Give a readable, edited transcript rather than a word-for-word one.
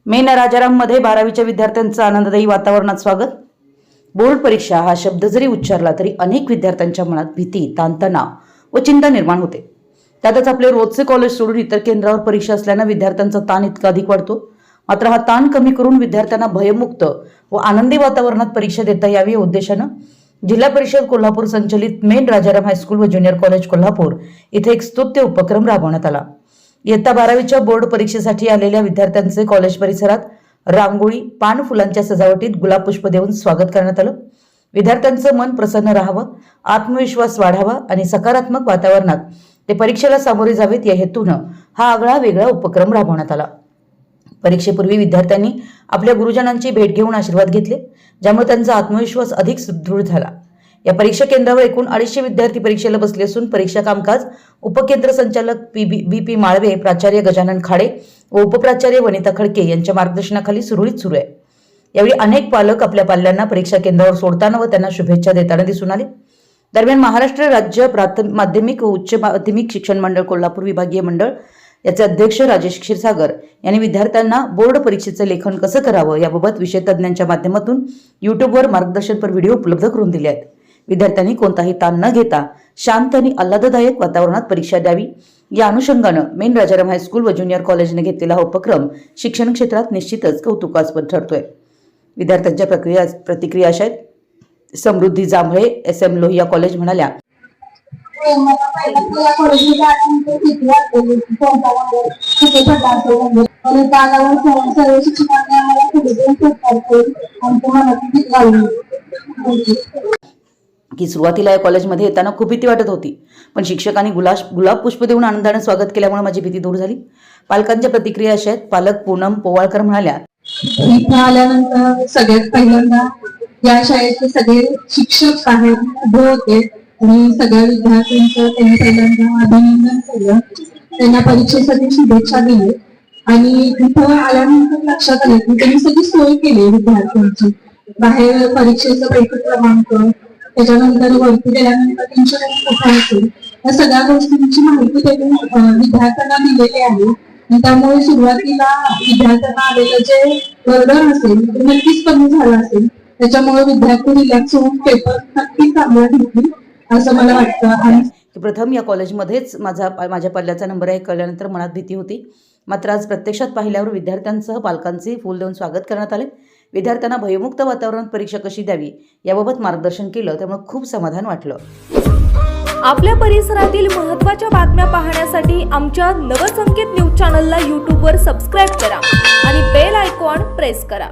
Main राजाराममध्ये 12वीच्या विद्यार्थ्यांचं आनंददायी वातावरणात स्वागत। बोर्ड परीक्षा हा शब्द जरी उच्चारला तरी अनेक विद्यार्थ्यांच्या मनात भीती, ताणतणाव व चिंता निर्माण होते। त्यातच आपले रोजचे कॉलेज सोडून इतर केंद्रावर परीक्षा असल्याने विद्यार्थ्यांचा ताण इतका अधिक वाढतो। मात्र हा ताण कमी करून विद्यार्थ्यांना भयमुक्त व आनंदी वातावरणात परीक्षा देता यावी या उद्देशाने जिल्हा परिषद कोल्हापूर संचलित मेन राजाराम हायस्कूल व ज्युनियर कॉलेज कोल्हापूर इथे एक स्तुत्य उपक्रम राबवण्यात आला। इयत्ता 12वीच्या बोर्ड परीक्षेसाठी आलेल्या विद्यार्थ्यांचे कॉलेज परिसरात रांगोळी, पान फुलांच्या सजावटीत गुलाब पुष्प देऊन स्वागत करण्यात आलं। विद्यार्थ्यांचं मन प्रसन्न राहावं, आत्मविश्वास वाढावा आणि सकारात्मक वातावरणात ते परीक्षेला सामोरे जावेत या हेतूनं हा आगळा वेगळा उपक्रम राबवण्यात आला। परीक्षेपूर्वी विद्यार्थ्यांनी आपल्या गुरुजनांची भेट घेऊन आशीर्वाद घेतले, ज्यामुळे त्यांचा आत्मविश्वास अधिक सुदृढ झाला। या परीक्षा केंद्रावर एकूण 250 विद्यार्थी परीक्षेला बसले असून परीक्षा कामकाज उपकेंद्र संचालक बी.पी. माळवे, प्राचार्य गजानन खाडे व उपप्राचार्य वनिता खडके यांच्या मार्गदर्शनाखाली सुरळीत सुरू आहे। यावेळी अनेक पालक आपल्या पाल्यांना परीक्षा केंद्रावर सोडताना व त्यांना शुभेच्छा देताना दिसून आले। दरम्यान महाराष्ट्र राज्य प्राथमिक माध्यमिक व उच्च माध्यमिक शिक्षण मंडळ कोल्हापूर विभागीय मंडळ याचे अध्यक्ष राजेश क्षीरसागर यांनी विद्यार्थ्यांना बोर्ड परीक्षेचे लेखन कसं करावं याबाबत विषय तज्ञांच्या माध्यमातून YouTubeवर मार्गदर्शनपर व्हिडिओ उपलब्ध करून दिले आहेत। विद्यार्थ्यांनी कोणताही ताण न घेता शांत आणि आल्हाददायक वातावरणात परीक्षा द्यावी या अनुषंगाने मेन राजाराम हायस्कूल व ज्युनियर कॉलेजने घेतलेला हा उपक्रम शिक्षण क्षेत्रात निश्चितच कौतुकास्पद ठरतोय। विद्यार्थ्यांच्या प्रतिक्रिया अशा आहेत। समृद्धी जांभळे, SM लोहिया कॉलेज म्हणाल्या, की सुरुवातीला या कॉलेजमध्ये येताना खूप भीती वाटत होती, पण शिक्षकांनी गुलाब पुष्प देऊन आनंदाने स्वागत केल्यामुळे माझी भीती दूर झाली। पालकांच्या प्रतिक्रिया अशा आहेत। पालक पूनम पोवाळकर म्हणाल्या, इथे आल्यानंतर सगळ्यात पहिल्यांदा या शाळेचे सगळे शिक्षक बाहेर उभे होते आणि सगळ्या विद्यार्थ्यांचं त्यांनी पहिल्यांदा अभिनंदन केलं, त्यांना परीक्षेसाठी शुभेच्छा दिली आणि इथं आल्यानंतर लक्षात आलं की त्यांनी सगळी सोय केली विद्यार्थ्यांची। बाहेर परीक्षेचं बैठक क्रमांक, त्याच्यानंतर वरती गेल्यानंतर त्यांच्या या सगळ्या गोष्टींची माहिती त्यांनी विद्यार्थ्यांना दिलेली आहे। त्यामुळे सुरुवातीला विद्यार्थ्यांना आलेलं जे बर्डन असेल ते नक्कीच कमी झालं असेल। त्याच्यामुळे विद्यार्थी रिलॅक्स होऊन पेपर नक्कीच चांगला घेतील असं मला वाटतं। आणि प्रथम या कॉलेजमध्येच माझ्या पाल्याचा नंबर आहे कळल्यानंतर मनात भीती होती, मात्र आज प्रत्यक्षात पाहिल्यावर विद्यार्थ्यांसह पालकांचे फूल देऊन स्वागत करण्यात आले। विद्यार्थ्यांना भयमुक्त वातावरणात परीक्षा कशी द्यावी याबाबत मार्गदर्शन केलं, त्यामुळे खूप समाधान वाटलं। आपल्या परिसरातील महत्त्वाच्या बातम्या पाहण्यासाठी आमच्या नवसंकेत न्यूज चॅनलला YouTubeवर सबस्क्राईब करा आणि बेल आयकॉन प्रेस करा।